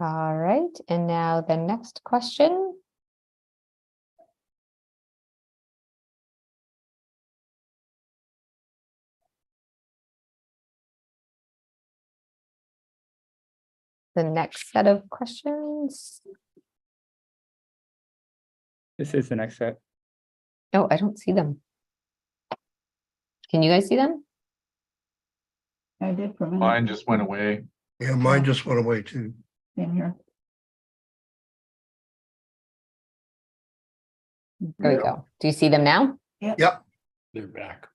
All right, and now the next question. The next set of questions. This is the next set. Oh, I don't see them. Can you guys see them? I did for a minute. Mine just went away. Yeah, mine just went away too. In here. There we go. Do you see them now? Yep. They're back.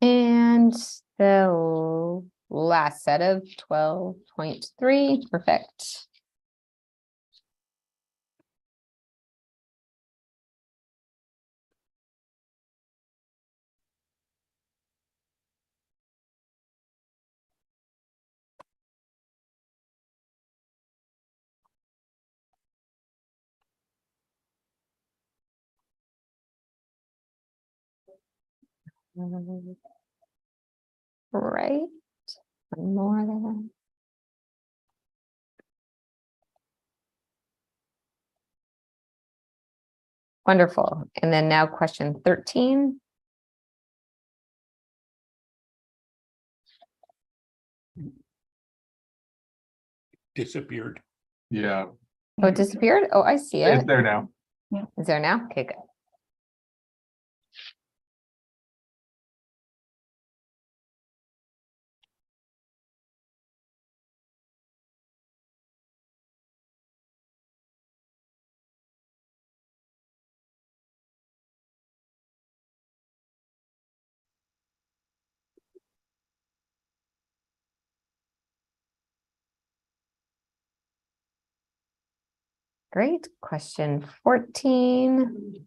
And the last set of 12.3, perfect. Right, one more there. Wonderful. And then now question 13. Disappeared. Yeah, Oh, it disappeared? Oh, I see it's it. there now. Is there now? Okay, good. Great. Question 14.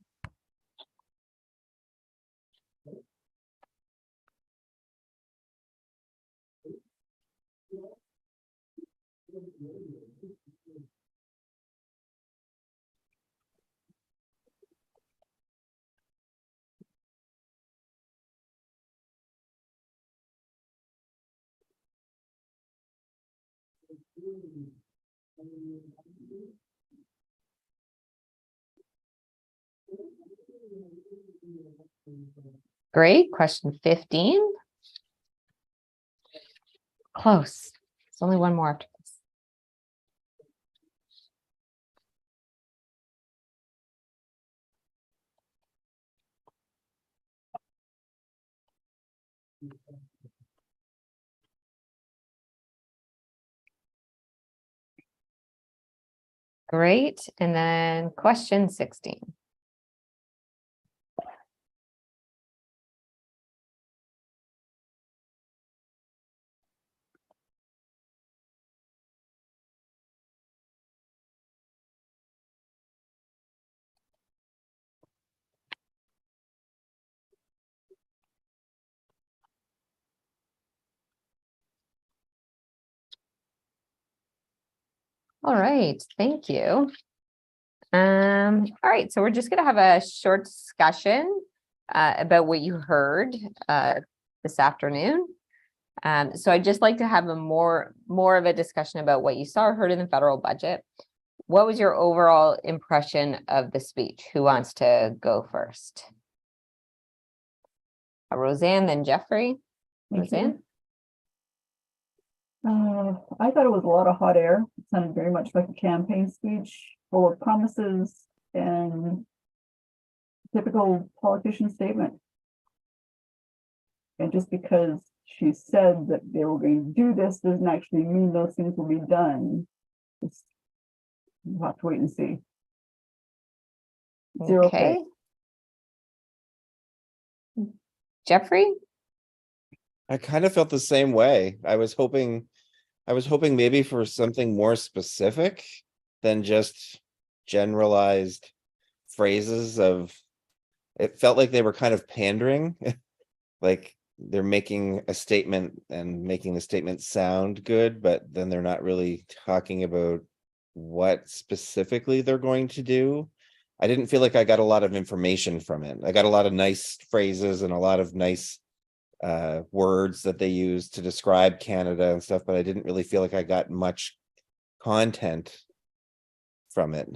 Great. Question 15. Close. It's only one more after this. Great. And then question 16. All right, thank you. All right, so we're just gonna have a short discussion about what you heard this afternoon. So I'd just like to have a more of a discussion about what you saw or heard in the federal budget. What was your overall impression of the speech? Who wants to go first? Roseanne, then Jeffrey. Thank you. Roseanne? I thought it was a lot of hot air. It sounded very much like a campaign speech, full of promises and typical politician statement. And just because she said that they were going to do this doesn't actually mean those things will be done. It's We'll have to wait and see. Zero Okay. pay. Jeffrey? I kind of felt the same way. I was hoping maybe for something more specific than just generalized phrases of, it felt like they were kind of pandering. Like they're making a statement and making the statement sound good, but then they're not really talking about what specifically they're going to do. I didn't feel like I got a lot of information from it. I got a lot of nice phrases and a lot of nice words that they use to describe Canada and stuff, but I didn't really feel like I got much content from it.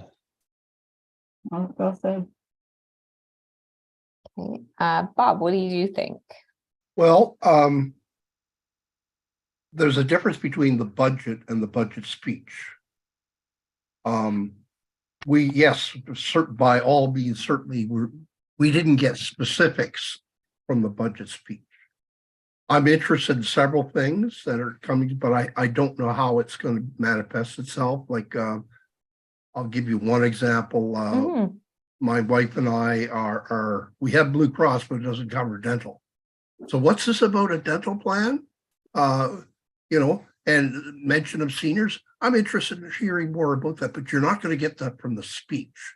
Well said. Okay. Bob, what do you think? Well, there's a difference between the budget and the budget speech. Yes, by all means, certainly we didn't get specifics from the budget speech. I'm interested in several things that are coming, but I don't know how it's going to manifest itself. Like, I'll give you one example. Mhm. My wife and I we have Blue Cross, but it doesn't cover dental. So what's this about a dental plan? And mention of seniors. I'm interested in hearing more about that, but you're not going to get that from the speech.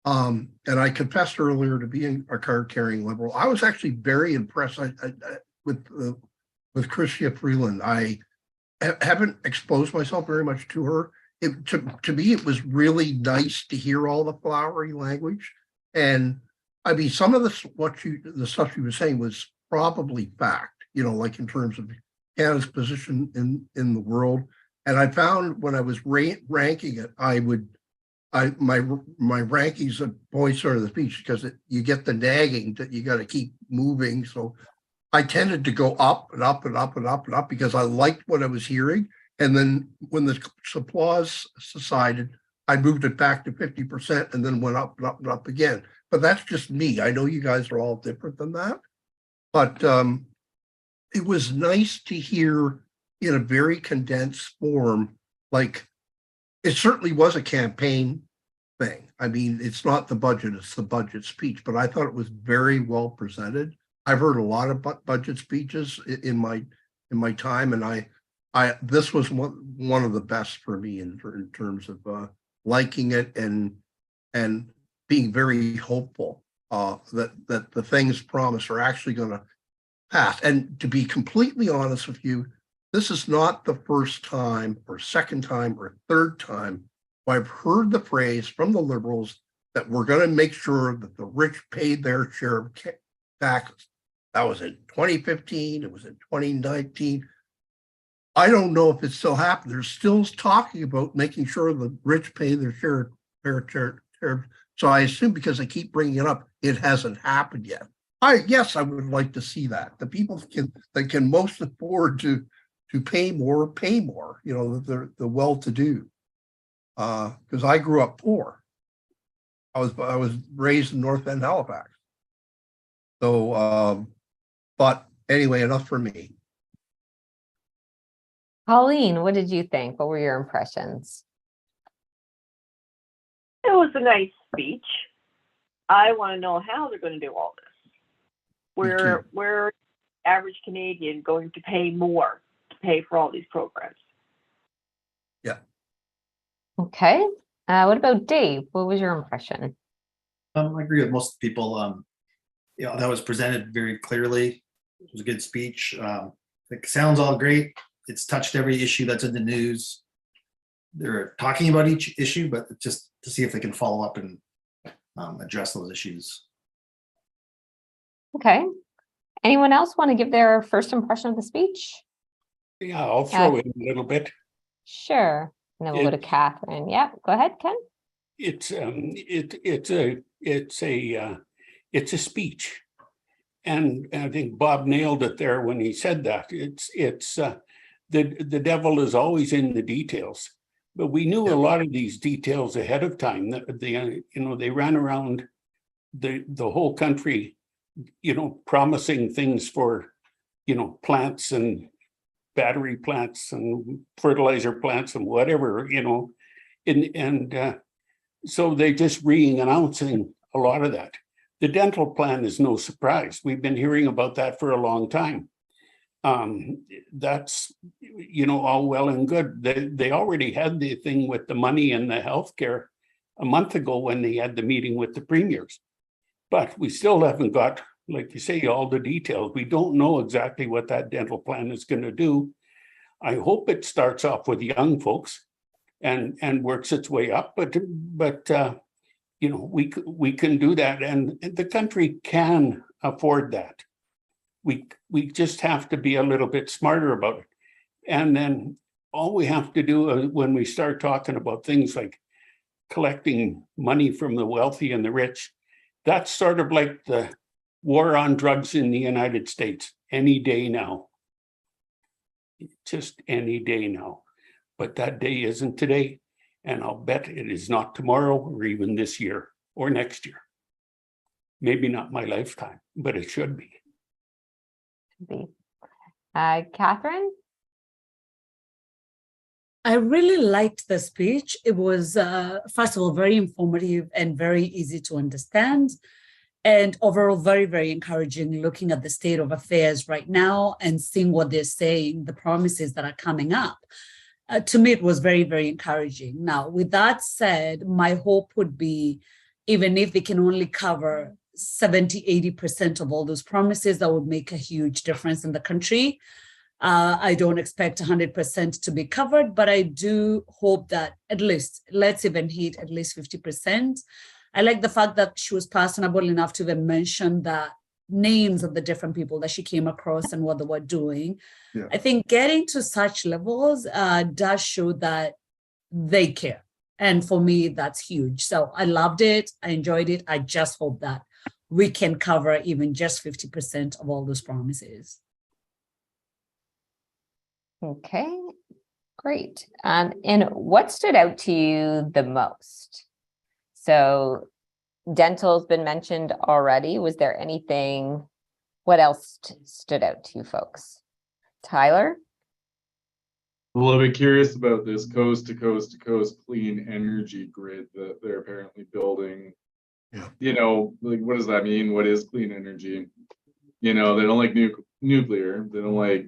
And I confessed earlier to being a card-carrying liberal. I was actually very impressed with Chrystia Freeland. I haven't exposed myself very much to her. To me, it was really nice to hear all the flowery language. And I mean, some of the stuff she was saying was probably fact, like in terms of Canada's position in the world. And I found when I was ranking it, my rankings of points are the speech, because you get the nagging that you got to keep moving. So I tended to go up and up and up and up and up because I liked what I was hearing. And then when the applause subsided, I moved it back to 50% and then went up and up and up again. But that's just me. I know you guys are all different than that. But it was nice to hear in a very condensed form. Like, it certainly was a campaign thing. I mean, it's not the budget, it's the budget speech, but I thought it was very well presented. I've heard a lot of budget speeches in my time, and this was one of the best for me in terms of liking it and being very hopeful that the things promised are actually going to pass. And to be completely honest with you, this is not the first time or second time or third time I've heard the phrase from the Liberals that we're going to make sure that the rich pay their share of taxes. That was in 2015. It was in 2019. I don't know if it still happened. They're still talking about making sure the rich pay their share. So I assume because they keep bringing it up, it hasn't happened yet. Yes, I would like to see that. The people that can most afford to pay more, the well-to-do. Because I grew up poor. I was raised in North End, Halifax. So, but anyway, enough for me. Colleen, what did you think? What were your impressions? It was a nice speech. I want to know how they're going to do all this. Where average Canadian going to pay more to pay for all these programs? Yeah. Okay. What about Dave? What was your impression? I agree with most people. That was presented very clearly. It was a good speech. It sounds all great. It's touched every issue that's in the news. They're talking about each issue, but just to see if they can follow up and address those issues. Okay. Anyone else want to give their first impression of the speech? Yeah, I'll throw in a little bit. Sure. And then we'll go to Catherine. Yeah, go ahead, Ken. It's a speech, and I think Bob nailed it there when he said that. It's the devil is always in the details, but we knew a lot of these details ahead of time. They ran around the whole country, promising things for, plants and battery plants and fertilizer plants and whatever, So they're just re-announcing a lot of that. The dental plan is no surprise. We've been hearing about that for a long time. That's, all well and good. They already had the thing with the money and the healthcare a month ago when they had the meeting with the premiers. But we still haven't got, like you say, all the details. We don't know exactly what that dental plan is going to do. I hope it starts off with young folks and works its way up, but we can do that, and the country can afford that. We just have to be a little bit smarter about it. And then all we have to do when we start talking about things like collecting money from the wealthy and the rich, that's sort of like the war on drugs in the United States. Any day now. Just any day now. But that day isn't today. And I'll bet it is not tomorrow or even this year or next year. Maybe not my lifetime, but it should be. Catherine? I really liked the speech. It was, first of all, very informative and very easy to understand. And overall, very, very encouraging looking at the state of affairs right now and seeing what they're saying, the promises that are coming up. To me, it was very, very encouraging. Now, with that said, my hope would be, even if they can only cover 70, 80% of all those promises, that would make a huge difference in the country. I don't expect 100% to be covered, but I do hope that at least, let's even hit at least 50%. I like the fact that she was personable enough to even mention the names of the different people that she came across and what they were doing. Yeah. I think getting to such levels does show that they care. And for me, that's huge. So I loved it. I enjoyed it. I just hope that we can cover even just 50% of all those promises. Okay, great. And what stood out to you the most? So dental's been mentioned already. Was there anything, what else stood out to you folks? Tyler? A little bit curious about this coast to coast to coast clean energy grid that they're apparently building. Yeah. Like, what does that mean? What is clean energy? They don't like nuclear. They don't like,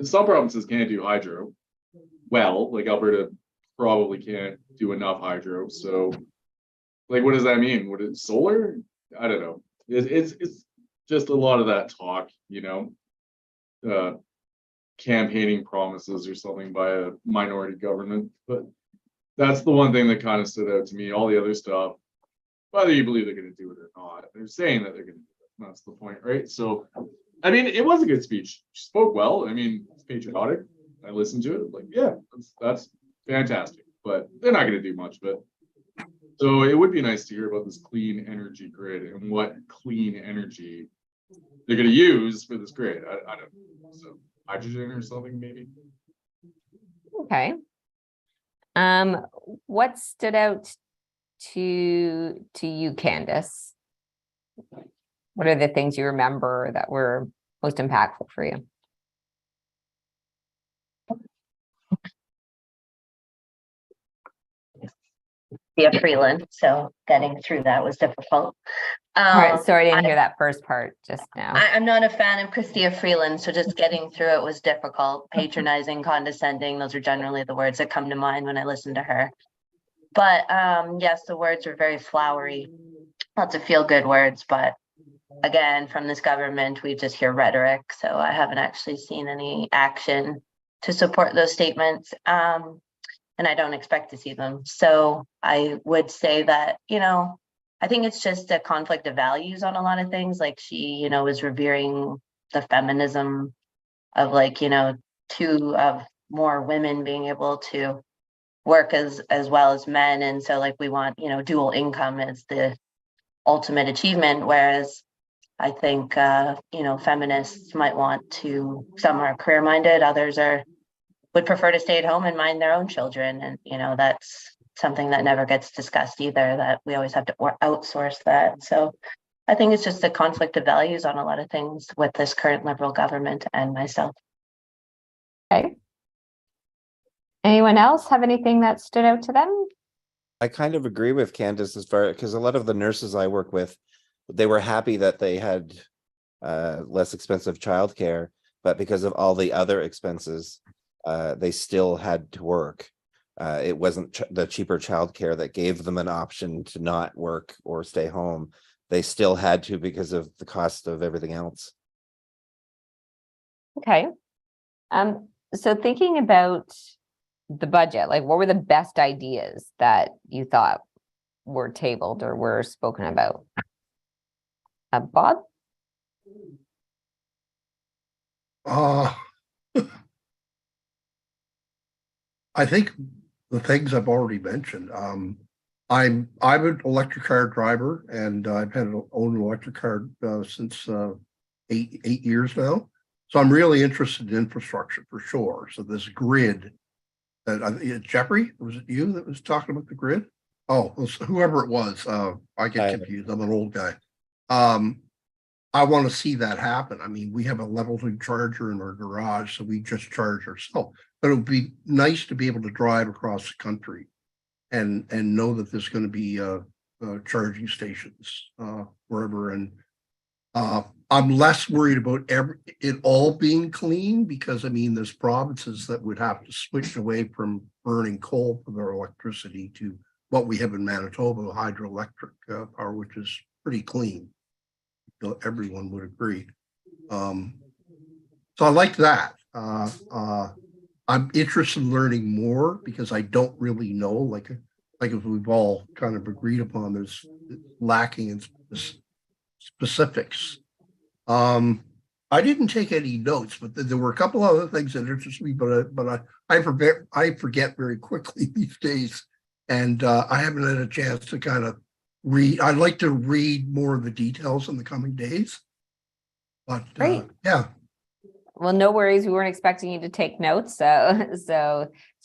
some provinces can't do hydro. Well, like Alberta probably can't do enough hydro. So, like, what does that mean? What is solar? I don't know. It's just a lot of that talk, campaigning promises or something by a minority government. But that's the one thing that kind of stood out to me. All the other stuff, whether you believe they're going to do it or not, they're saying that they're going to do it. That's the point, right? So, I mean, it was a good speech. She spoke well. I mean, it's patriotic. I listened to it. Like, yeah, that's fantastic. But they're not going to do much. But so it would be nice to hear about this clean energy grid and what clean energy they're going to use for this grid. I don't know. So hydrogen or something, maybe. Okay. What stood out to you, Candace? What are the things you remember that were most impactful for you? Be a freelance, so getting through that was difficult. All right, sorry, I didn't hear that first part just now. I'm not a fan of Christia Freeland, so just getting through it was difficult. Patronizing, condescending, those are generally the words that come to mind when I listen to her. But yes, the words were very flowery, lots of feel-good words, but again, from this government, we just hear rhetoric, so I haven't actually seen any action to support those statements. And I don't expect to see them. So I would say that, I think it's just a conflict of values on a lot of things. Like she, is revering the feminism of two of more women being able to work as well as men. And so we want, dual income as the ultimate achievement. Whereas I think, feminists might want to, some are career minded, others would prefer to stay at home and mind their own children. And, that's something that never gets discussed either, that we always have to outsource that. So I think it's just a conflict of values on a lot of things with this current Liberal government and myself. Okay. Anyone else have anything that stood out to them? I kind of agree with Candace as far, because a lot of the nurses I work with, they were happy that they had less expensive childcare, but because of all the other expenses, they still had to work. It wasn't the cheaper childcare that gave them an option to not work or stay home. They still had to because of the cost of everything else. Okay. So thinking about the budget, like what were the best ideas that you thought were tabled or were spoken about? Bob? I think the things I've already mentioned. I'm an electric car driver, and I've had an own electric car since 8 years now. So I'm really interested in infrastructure for sure. So this grid that Jeffrey, was it you that was talking about the grid? Oh, it was whoever it was. I get confused. I'm an old guy. I want to see that happen. I mean, we have a level 2 charger in our garage, so we just charge ourselves. But it would be nice to be able to drive across the country and know that there's going to be charging stations wherever. And I'm less worried about it all being clean, because I mean, there's provinces that would have to switch away from burning coal for their electricity to what we have in Manitoba, hydroelectric power, which is pretty clean. Everyone would agree. So I like that. I'm interested in learning more because I don't really know, like if we've all kind of agreed upon, there's lacking in specifics. I didn't take any notes, but there were a couple other things that interested me, but I forget very quickly these days, and I haven't had a chance to kind of read. I'd like to read more of the details in the coming days. But Great. yeah. Well, no worries. We weren't expecting you to take notes. So it's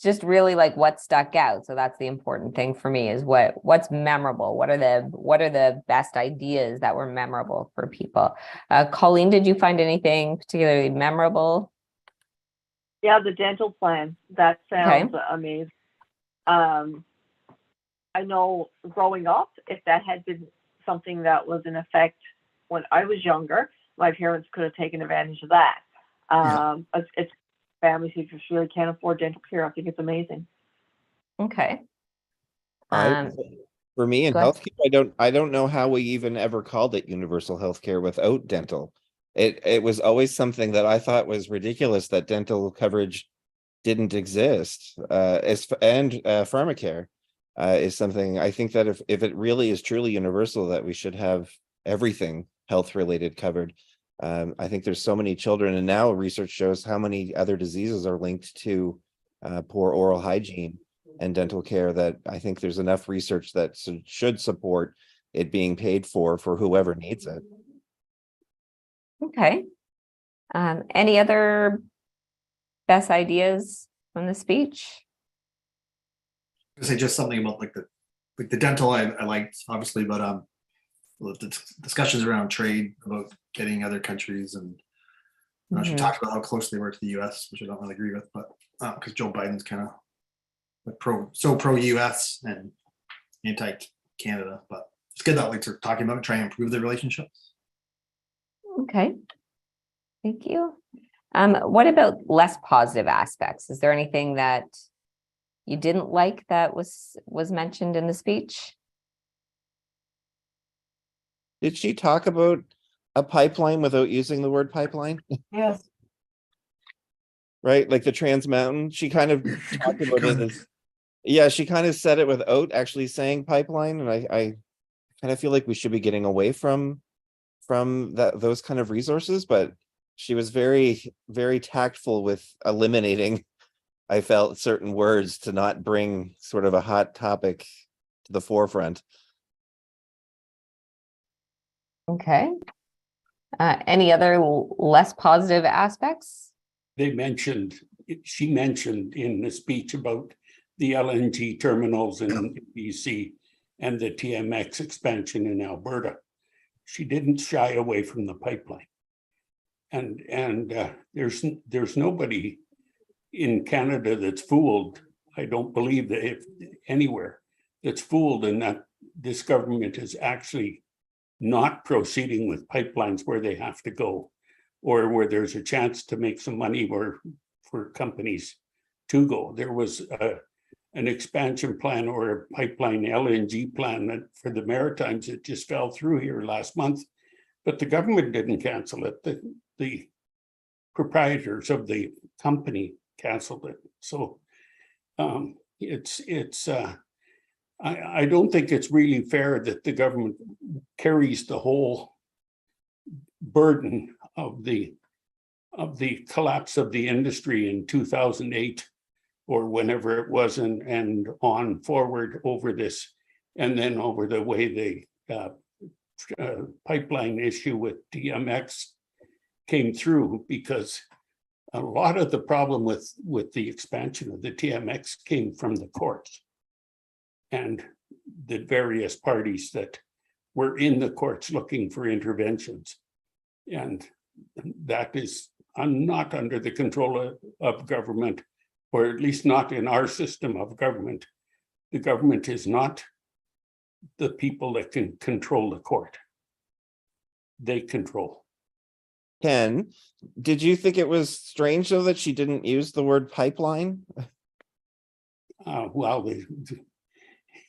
just really like what stuck out. So that's the important thing for me, is what's memorable. What are the best ideas that were memorable for people? Colleen, did you find anything particularly memorable? Yeah, the dental plan. That sounds amazing. I know growing up, if that had been something that was in effect when I was younger, my parents could have taken advantage of that. It's families who just really can't afford dental care. I think it's amazing. Okay. For me in go ahead. healthcare, I don't know how we even ever called it universal healthcare without dental. It was always something that I thought was ridiculous that dental coverage didn't exist. And pharmacare is something I think that if it really is truly universal, that we should have everything health related covered. I think there's so many children, and now research shows how many other diseases are linked to poor oral hygiene and dental care, that I think there's enough research that should support it being paid for whoever needs it. Okay. Any other best ideas from the speech? I say just something about like the dental I liked, obviously, but the discussions around trade, about getting other countries, and she talked about how close they were to the US, which I don't really agree with, but because Joe Biden's kind of like pro US and anti-Canada, but it's good that like they're talking about it, trying to improve the relationships. Okay. Thank you. What about less positive aspects? Is there anything that you didn't like that was mentioned in the speech? Did she talk about a pipeline without using the word pipeline? Yes. Right, like the Trans Mountain, she kind of talked about it as, yeah, she kind of said it without actually saying pipeline, and I kind of feel like we should be getting away from those kind of resources, but she was very, very tactful with eliminating, I felt, certain words to not bring sort of a hot topic to the forefront. Okay. Any other less positive aspects? She mentioned in the speech about the LNG terminals in BC and the TMX expansion in Alberta. She didn't shy away from the pipeline. And there's nobody in Canada that's fooled I don't believe that if anywhere that's fooled and that this government is actually not proceeding with pipelines where they have to go, or where there's a chance to make some money where for companies to go. There was an expansion plan or a pipeline LNG plan that for the Maritimes that just fell through here last month, but the government didn't cancel it. The proprietors of the company canceled it. So I don't think it's really fair that the government carries the whole burden of the collapse of the industry in 2008 or whenever it was, and on forward over this, and then over the way the pipeline issue with TMX came through, because a lot of the problem with the expansion of the TMX came from the courts and the various parties that were in the courts looking for interventions. And that is not under the control of government, or at least not in our system of government. The government is not the people that can control the court. They control. Ken, did you think it was strange though that she didn't use the word pipeline? Well,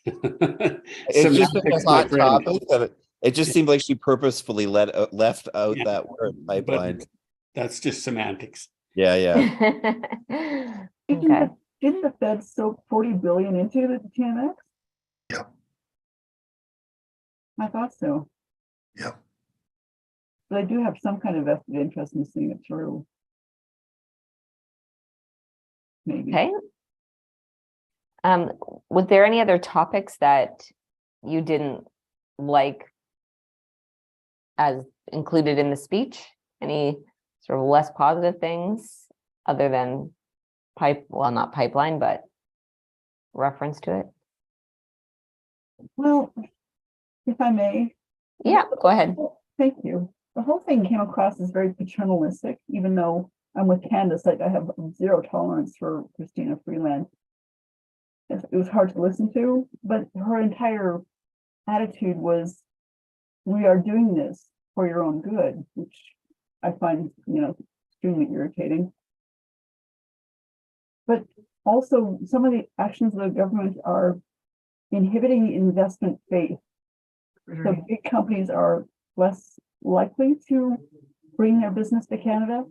It's just a semantics, my hot friend. topic that it just seemed like she purposefully left out Yeah, that word pipeline. But that's just semantics. Yeah, yeah. Okay. Didn't the Fed soak 40 billion into the TMX? Yep. I thought so. Yep. But I do have some kind of vested interest in seeing it through. Maybe. Okay. Was there any other topics that you didn't like as included in the speech? Any sort of less positive things other than not pipeline, but reference to it? Well, if I may. Yeah, go ahead. Thank you. The whole thing came across as very paternalistic, even though I'm with Candace, like I have zero tolerance for Christina Freeland. It was hard to listen to, but her entire attitude was, we are doing this for your own good, which I find, extremely irritating. But also some of the actions of the government are inhibiting investment faith. So big companies are less likely to bring their business to Canada.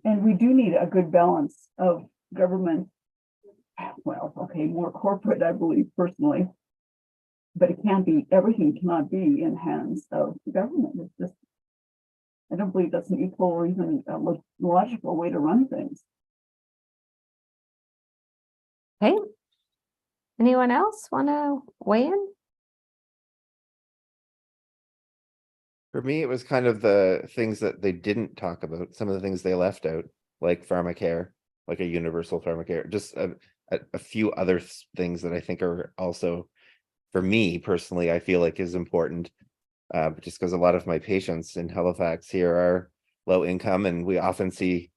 And we do need a good balance of government. Well, okay, more corporate, I believe personally. But it can't be, everything cannot be in hands of the government. It's just, I don't believe that's an equal or even a logical way to run things. Okay. Anyone else want to weigh in? For me, it was kind of the things that they didn't talk about, some of the things they left out, like pharmacare, like a universal pharmacare, just a few other things that I think are also, for me personally, I feel like is important. Just because a lot of my patients in Halifax here are low income, and we often see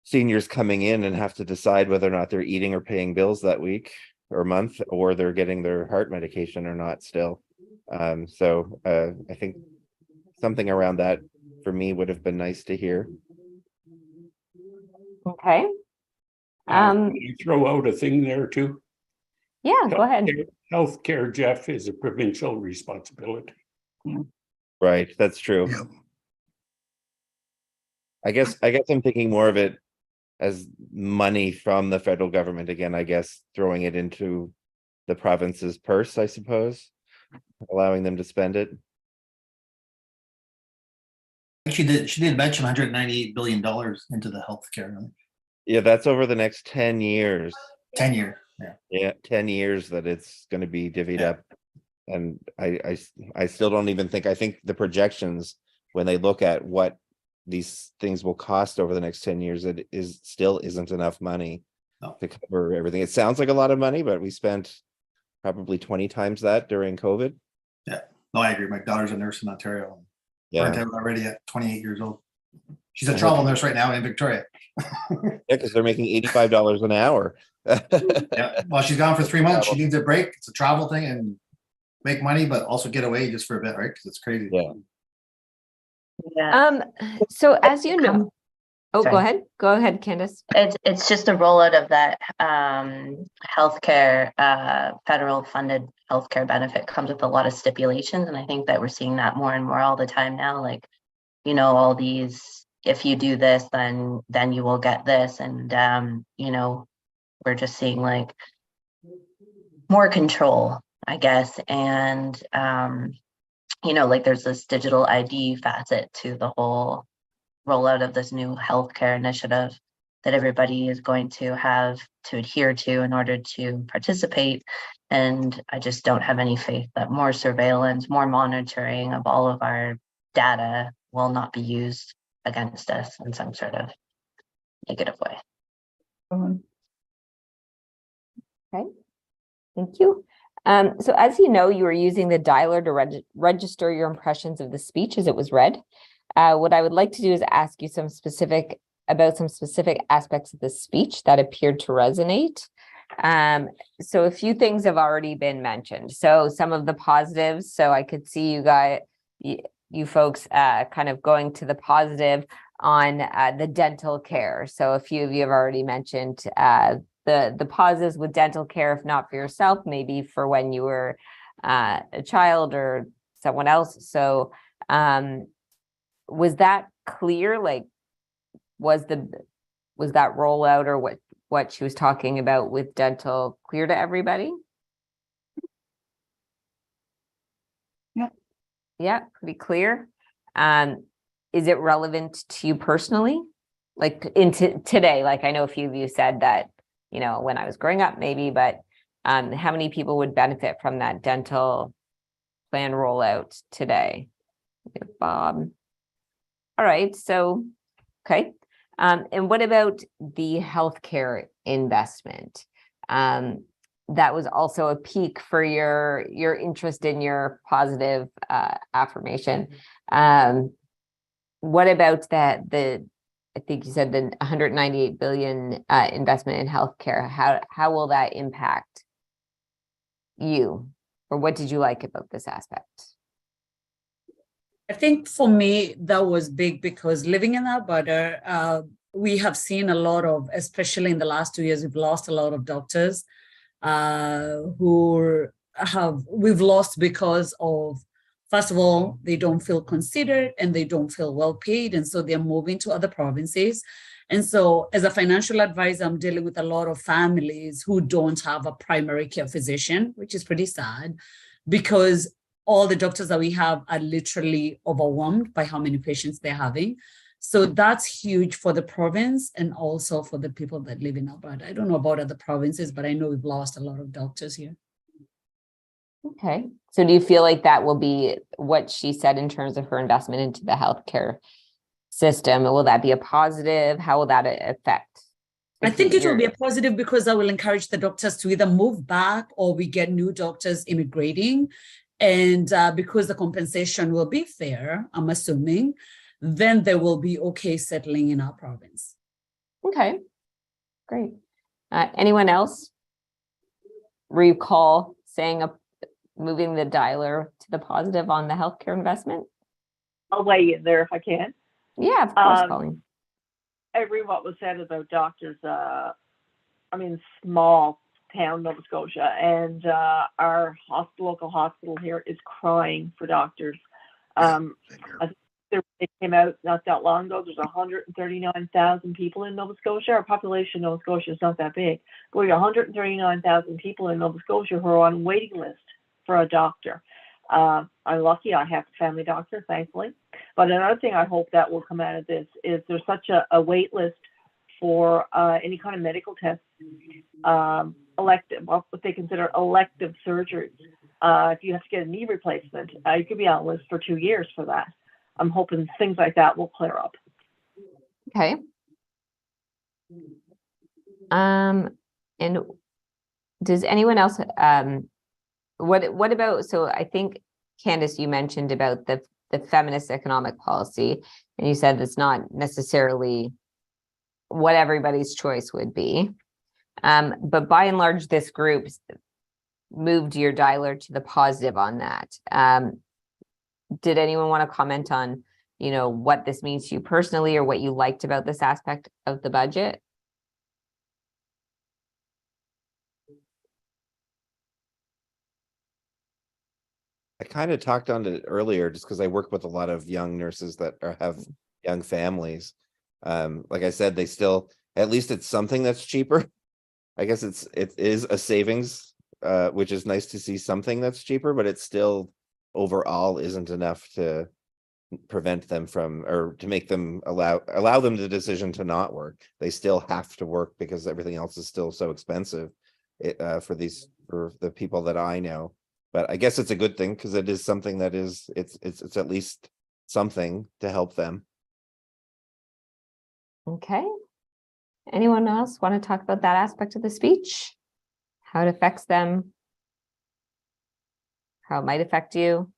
seniors coming in and have to decide whether or not they're eating or paying bills that week or month, or they're getting their heart medication or not still. So I think something around that for me would have been nice to hear. Okay. Can you throw out a thing there too? Yeah, go ahead. Healthcare, Jeff, is a provincial responsibility. Right, that's true. Yep. I guess I'm thinking more of it as money from the federal government again, I guess, throwing it into the province's purse, I suppose, allowing them to spend it. She did mention $198 billion into the healthcare. Yeah, that's over the next 10 years. 10 years. Yeah. Yeah, 10 years that it's going to be divvied up. And I still don't even think, I think the projections, when they look at what these things will cost over the next 10 years, it still isn't enough money to cover everything. It sounds like a lot of money, but we spent probably 20 times that during COVID. Yeah, no, I agree. My daughter's a nurse in Ontario. Yeah, Already at 28 years old. She's a travel nurse right now in Victoria. because they're making $85 an hour. Yeah, well, she's gone for 3 months. She needs a break. It's a travel thing and make money, but also get away just for a bit, right? Because it's crazy. Yeah. Yeah. So as you know, go Sorry. ahead, Candace. It's just the rollout of that healthcare, federal funded healthcare benefit comes with a lot of stipulations. And I think that we're seeing that more and more all the time now. Like, all these, if you do this, then you will get this. And we're just seeing like more control, I guess. And like there's this digital ID facet to the whole rollout of this new healthcare initiative that everybody is going to have to adhere to in order to participate. And I just don't have any faith that more surveillance, more monitoring of all of our data will not be used against us in some sort of negative way. Okay, thank you. So as you know, you were using the dialer to register your impressions of the speech as it was read. What I would like to do is ask you some specific aspects of the speech that appeared to resonate. So a few things have already been mentioned. So some of the positives, so I could see you folks kind of going to the positive on the dental care. So a few of you have already mentioned the positives with dental care, if not for yourself, maybe for when you were a child or someone else. So was that clear? Like, was that rollout or what she was talking about with dental clear to everybody? Yeah. Yeah, pretty clear. Is it relevant to you personally? Like into today, like I know a few of you said that, when I was growing up maybe, but how many people would benefit from that dental plan rollout today? Bob. All right, so, okay. And what about the healthcare investment? That was also a peak for your interest in your positive affirmation. What about that? I think you said the 198 billion investment in healthcare. How will that impact you, or what did you like about this aspect? I think for me, that was big because living in Alberta, we have seen a lot of, especially in the last 2 years, we've lost a lot of doctors we've lost because of, first of all, they don't feel considered and they don't feel well paid. And so they're moving to other provinces. And so as a financial advisor, I'm dealing with a lot of families who don't have a primary care physician, which is pretty sad because all the doctors that we have are literally overwhelmed by how many patients they're having. So that's huge for the province and also for the people that live in Alberta. I don't know about other provinces, but I know we've lost a lot of doctors here. Okay. So do you feel like that will be what she said in terms of her investment into the healthcare system? Will that be a positive? How will that affect? I think it will be a positive because I will encourage the doctors to either move back or we get new doctors immigrating. And because the compensation will be fair, I'm assuming, then they will be okay settling in our province. Okay, great. Anyone else recall saying moving the dialer to the positive on the healthcare investment? I'll weigh in there if I can. Yeah, of course, Colleen. What was said about doctors, small town Nova Scotia, and our local hospital here is crying for doctors. It came out not that long ago. There's 139,000 people in Nova Scotia. Our population in Nova Scotia is not that big, but we have 139,000 people in Nova Scotia who are on waiting list for a doctor. I'm lucky I have a family doctor, thankfully. But another thing I hope that will come out of this is there's such a wait list for any kind of medical tests, what they consider elective surgeries. If you have to get a knee replacement, you could be on a list for 2 years for that. I'm hoping things like that will clear up. Okay. And does anyone else, what about, so I think, Candace, you mentioned about the feminist economic policy, and you said it's not necessarily what everybody's choice would be. But by and large, this group moved your dialer to the positive on that. Did anyone want to comment on, what this means to you personally or what you liked about this aspect of the budget? I kind of talked on it earlier just because I work with a lot of young nurses that have young families. Like I said, they still, at least it's something that's cheaper. I guess it is a savings, which is nice to see something that's cheaper, but it still overall isn't enough to prevent them from, or to make them allow them the decision to not work. They still have to work because everything else is still so expensive for the people that I know. But I guess it's a good thing because it is something that it's at least something to help them. Okay. Anyone else want to talk about that aspect of the speech? How it affects them? How it might affect you?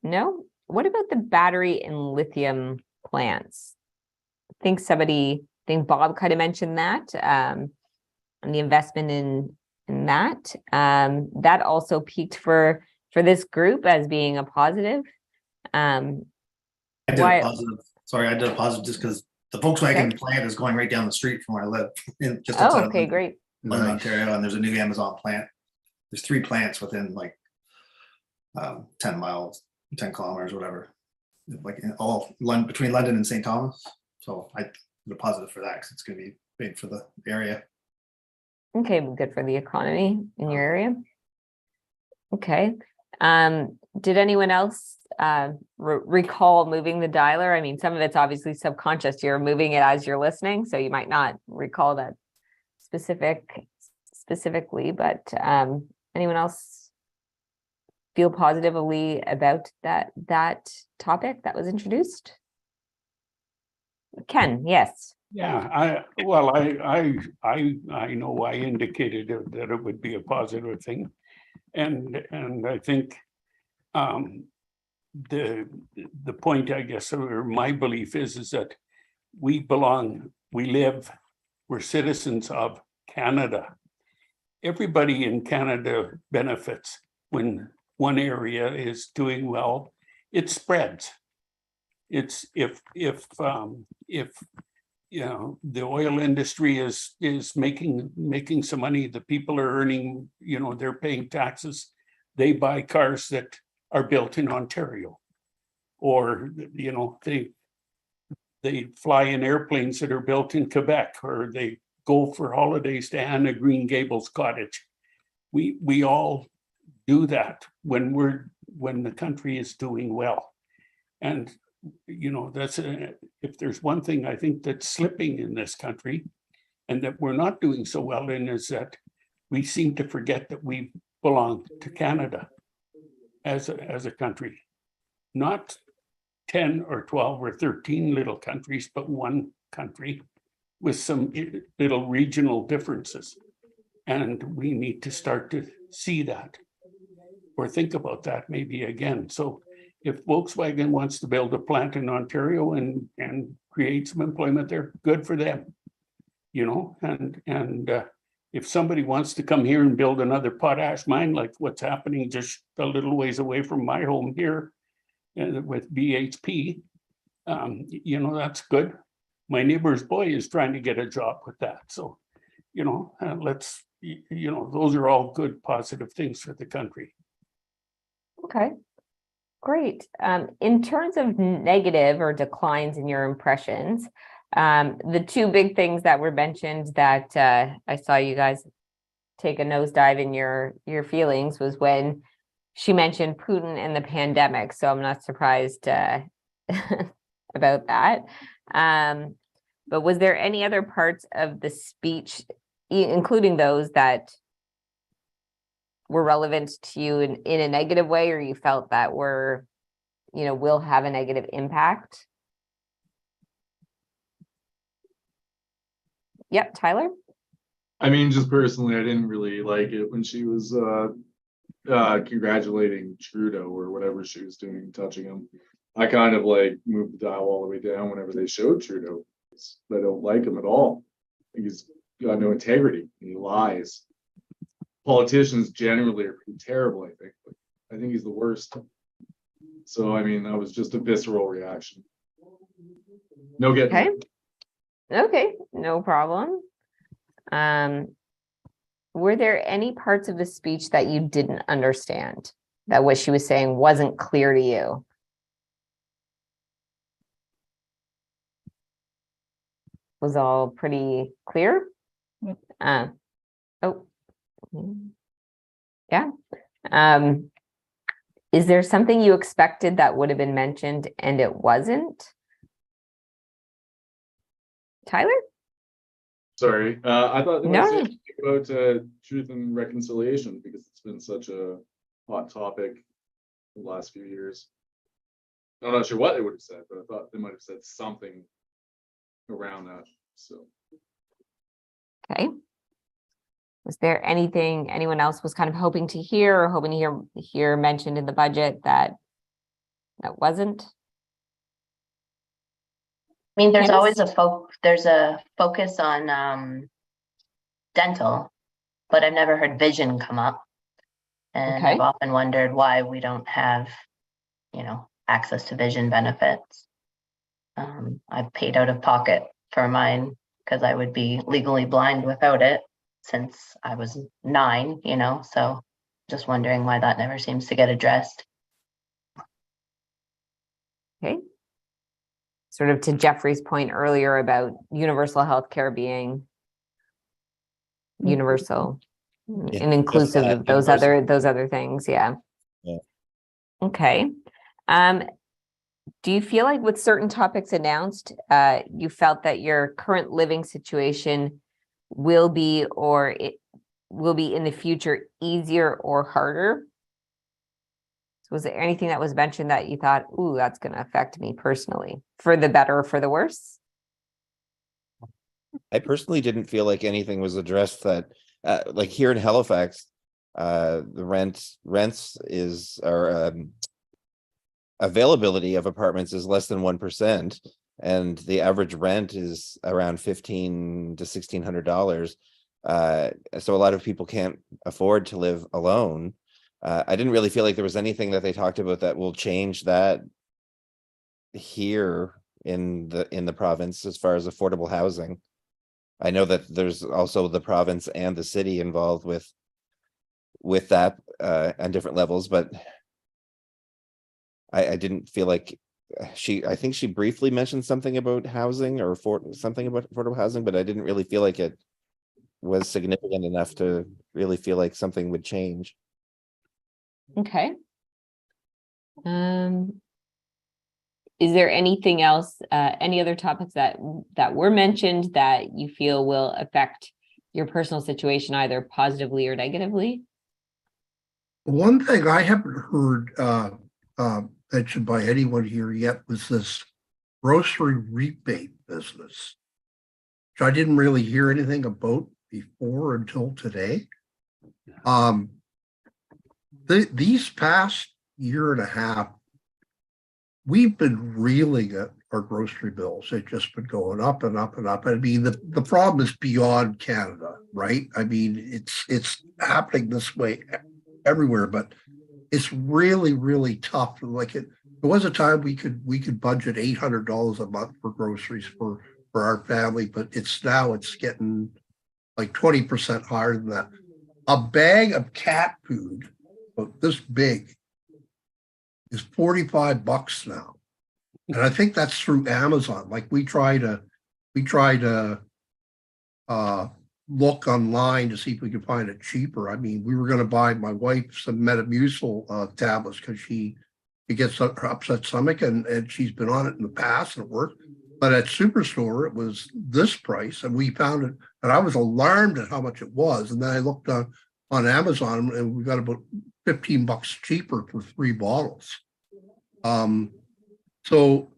No? What about the battery and lithium plants? I think Bob kind of mentioned that, and the investment in that. That also peaked for this group as being a positive. I did Why- a positive. Sorry, I did a positive just because the Volkswagen plant is going right down the street from where I live. Just outside of okay, great. London, Ontario, and there's a new Amazon plant. There's 3 plants within like 10 miles, 10 kilometers, whatever. Like between London and St. Thomas. So I did a positive for that because it's going to be big for the area. Okay, good for the economy in your area. Okay. Did anyone else recall moving the dialer? I mean, some of it's obviously subconscious. You're moving it as you're listening, so you might not recall that specifically, but anyone else feel positively about that topic that was introduced? Ken, yes. Yeah, I know I indicated that it would be a positive thing. And I think the point, I guess, or my belief is that we're citizens of Canada. Everybody in Canada benefits when one area is doing well. It spreads. It's if the oil industry is making some money, the people are earning, they're paying taxes. They buy cars that are built in Ontario, or they fly in airplanes that are built in Quebec, or they go for holidays to Anna Green Gables Cottage. We all do that when the country is doing well. And if there's one thing I think that's slipping in this country and that we're not doing so well in, is that we seem to forget that we belong to Canada as a country, not 10 or 12 or 13 little countries, but one country with some little regional differences. And we need to start to see that or think about that maybe again. So if Volkswagen wants to build a plant in Ontario and create some employment there, good for them, and if somebody wants to come here and build another potash mine, like what's happening just a little ways away from my home here with BHP, that's good. My neighbor's boy is trying to get a job with that. So, those are all good, positive things for the country. Okay. Great. In terms of negative or declines in your impressions, the 2 big things that were mentioned that I saw you guys take a nosedive in your feelings was when she mentioned Putin and the pandemic. So I'm not surprised about that. But was there any other parts of the speech, including those that were relevant to you in a negative way, or you felt that will have a negative impact? Yep, Tyler? I mean, just personally, I didn't really like it when she was congratulating Trudeau or whatever she was doing, touching him. I kind of moved the dial all the way down whenever they showed Trudeau. I don't like him at all. think he's got no integrity. He lies. Politicians generally are pretty terrible, I think. But I think he's the worst. So, I mean, that was just a visceral reaction. No getting. Okay. Okay, no problem. Were there any parts of the speech that you didn't understand? That what she was saying wasn't clear to you? Was all pretty clear? Yep. Oh. Yeah. Is there something you expected that would have been mentioned and it wasn't? Tyler? Sorry, I thought they No. might say about truth and reconciliation because it's been such a hot topic the last few years. I'm not sure what they would have said, but I thought they might have said something around that. So Okay. Was there anything anyone else was kind of hoping to hear or hoping to hear mentioned in the budget that wasn't? I mean, there's Candace? always there's a focus on dental, but I've never heard vision come up. And Okay. I've often wondered why we don't have, access to vision benefits. I've paid out of pocket for mine because I would be legally blind without it since I was 9, so just wondering why that never seems to get addressed. Okay. Sort of to Jeffrey's point earlier about universal healthcare being universal Yeah, and inclusive that, of those other things. Yeah. Yeah. Okay. Do you feel like with certain topics announced, you felt that your current living situation will be, or it will be in the future easier or harder? So was there anything that was mentioned that you thought, ooh, that's going to affect me personally, for the better or for the worse? I personally didn't feel like anything was addressed that, like here in Halifax, the rents is, or availability of apartments is less than 1%, and the average rent is around $1,500 to $1,600. So a lot of people can't afford to live alone. I didn't really feel like there was anything that they talked about that will change that here in the province as far as affordable housing. I know that there's also the province and the city involved with that on different levels, but I didn't feel like I think she briefly mentioned something about housing or something about affordable housing, but I didn't really feel like it was significant enough to really feel like something would change. Okay. Is there anything else, any other topics that were mentioned that you feel will affect your personal situation either positively or negatively? One thing I haven't heard mentioned by anyone here yet was this grocery rebate business, which I didn't really hear anything about before until today. These past year and a half, we've been reeling at our grocery bills. They've just been going up and up and up. I mean, the problem is beyond Canada, right? I mean, it's happening this way everywhere, but it's really, really tough. Like there was a time we could budget $800 a month for groceries for our family, but it's getting like 20% higher than that. A bag of cat food about this big is $45 now. And I think that's through Amazon. Like we try to look online to see if we can find it cheaper. I mean, we were going to buy my wife some Metamucil tablets because she gets her upset stomach and she's been on it in the past and it worked. But at Superstore, it was this price, and we found it, and I was alarmed at how much it was. And then I looked on Amazon, and we got about $15 cheaper for 3 bottles. So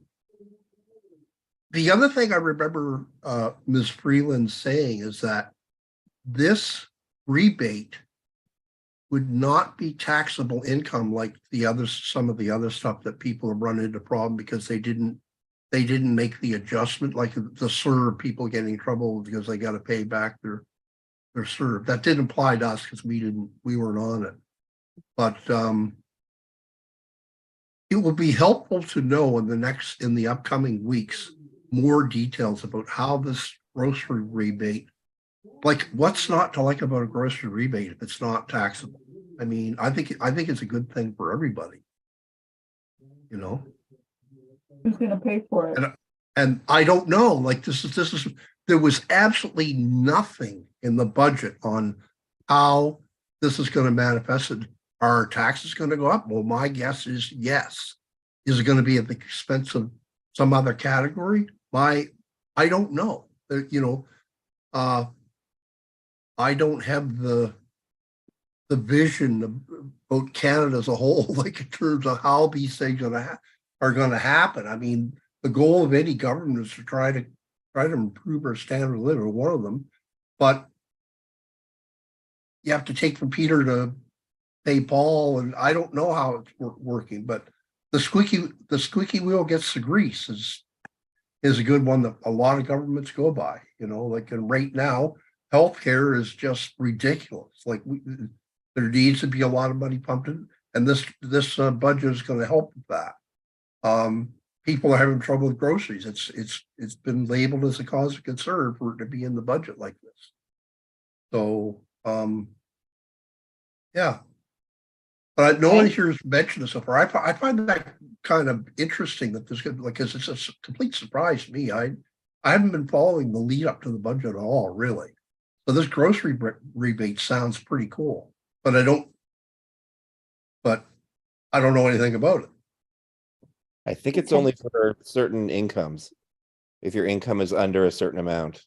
the other thing I remember Ms. Freeland saying is that this rebate would not be taxable income like some of the other stuff that people have run into problem because they didn't they didn't make the adjustment, like the CERB people getting in trouble because they got to pay back their CERB. That didn't apply to us because we weren't on it. But it will be helpful to know in the upcoming weeks, more details about how this grocery rebate, like what's not to like about a grocery rebate if it's not taxable? I mean, I think it's a good thing for everybody. You know? Who's gonna pay for it? And I don't know, like this is, there was absolutely nothing in the budget on how this is going to manifest it. Are our taxes going to go up? Well, my guess is yes. Is it going to be at the expense of some other category? I don't know. You know, I don't have the vision about Canada as a whole, like in terms of how these things are going to happen. I mean, the goal of any government is to try to improve our standard of living, one of them, but you have to take from Peter to pay Paul, and I don't know how it's working, but the squeaky wheel gets the grease is a good one that a lot of governments go by, you know, like, and right now, healthcare is just ridiculous. Like there needs to be a lot of money pumped in, and this budget is going to help with that. People are having trouble with groceries. It's been labeled as a cause of concern for it to be in the budget like this. So yeah, but no one here's mentioned this so far. I find that kind of interesting that there's going to be, like, because it's a complete surprise to me. I haven't been following the lead up to the budget at all, really. So this grocery rebate sounds pretty cool, but I don't know anything about it. I think it's only for certain incomes. If your income is under a certain amount,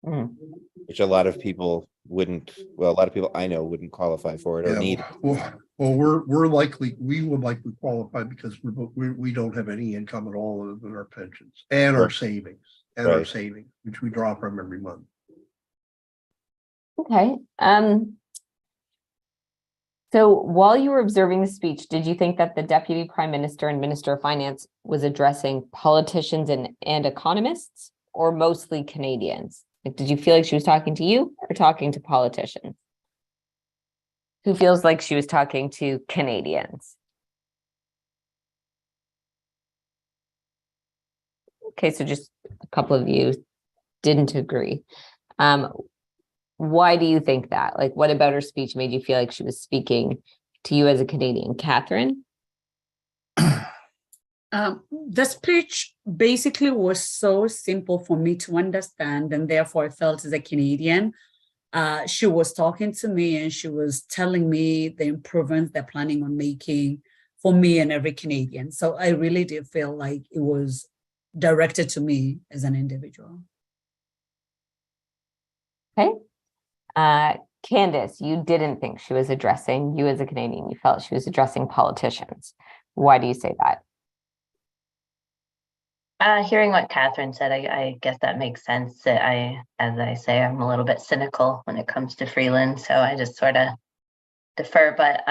which a lot of people a lot of people I know wouldn't qualify for it or need. Well, we will likely qualify because we don't have any income at all other than our pensions and our savings which we draw from every month. Okay. So while you were observing the speech, did you think that the Deputy Prime Minister and Minister of Finance was addressing politicians and economists, or mostly Canadians? Like, did you feel like she was talking to you or talking to politicians? Who feels like she was talking to Canadians? Okay, so just a couple of you didn't agree. Why do you think that? Like, what about her speech made you feel like she was speaking to you as a Canadian? Catherine? The speech basically was so simple for me to understand, and therefore I felt as a Canadian. She was talking to me and she was telling me the improvements they're planning on making for me and every Canadian. So I really did feel like it was directed to me as an individual. Okay. Candace, you didn't think she was addressing you as a Canadian. You felt she was addressing politicians. Why do you say that? Hearing what Catherine said, I guess that makes sense. That as I say, I'm a little bit cynical when it comes to Freeland, so I just sort of defer. But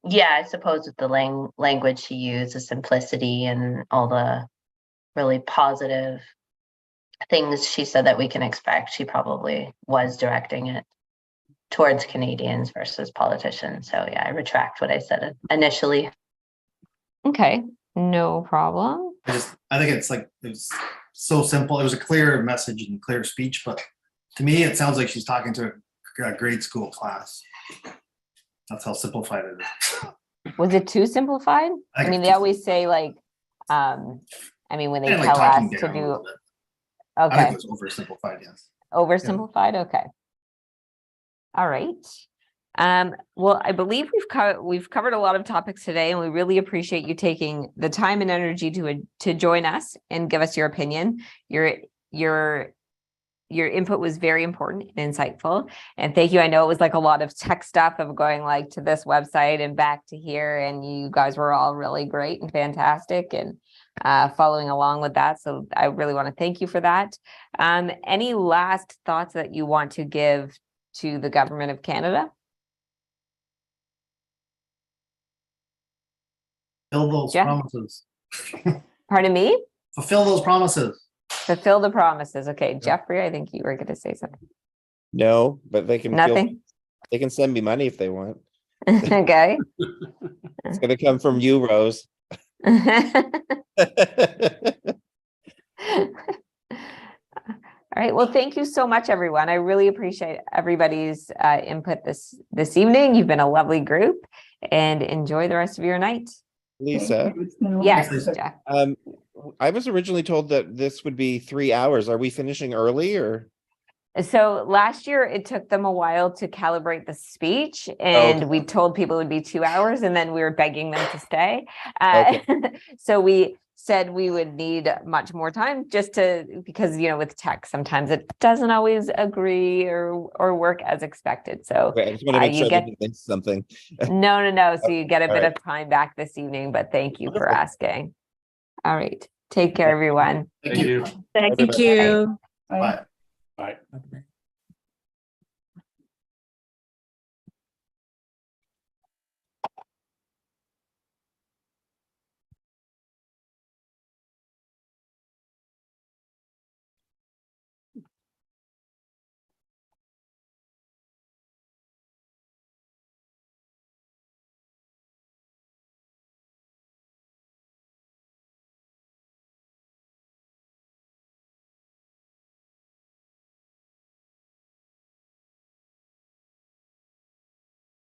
yeah, I suppose with the language she used, the simplicity and all the really positive things she said that we can expect, she probably was directing it towards Canadians versus politicians. So yeah, I retract what I said initially. Okay, no problem. I think it was so simple. It was a clear message and clear speech, but to me, it sounds like she's talking to a grade school class. That's how simplified it is. Was it too simplified? I mean, they always say like, I mean, when they tell us to do. Okay. I think it was oversimplified, yes. Oversimplified, okay. All right. Well, I believe we've covered a lot of topics today, and we really appreciate you taking the time and energy to join us and give us your opinion. Your input was very important and insightful, and thank you. I know it was like a lot of tech stuff of going like to this website and back to here, and you guys were all really great and fantastic and following along with that. So I really want to thank you for that. Any last thoughts that you want to give to the government of Canada? Fill those promises. Pardon me? fulfill those promises. Fulfill the promises. Okay, Jeffrey, I think you were gonna say something. No, but they can Nothing? they can send me money if they want. Okay. It's gonna come from you, Rose. All right. Well, thank you so much, everyone. I really appreciate everybody's input this evening. You've been a lovely group, and enjoy the rest of your night. Lisa, Thank you. It's been a Yes, pleasure. Jeff. I was originally told that this would be 3 hours. Are we finishing early or? So last year it took them a while to calibrate the speech, and we told people it would be 2 hours, and then we were begging them to stay. So we said we would need much more time because with tech, sometimes it doesn't always agree or work as expected. So Okay, I just want to make you sure get- that you missed something. no. So you get a All bit right. of time back this evening, but thank you for Wonderful. asking. All right. Take care, everyone. Thank you. Thank Thank you. Bye. Bye. Bye.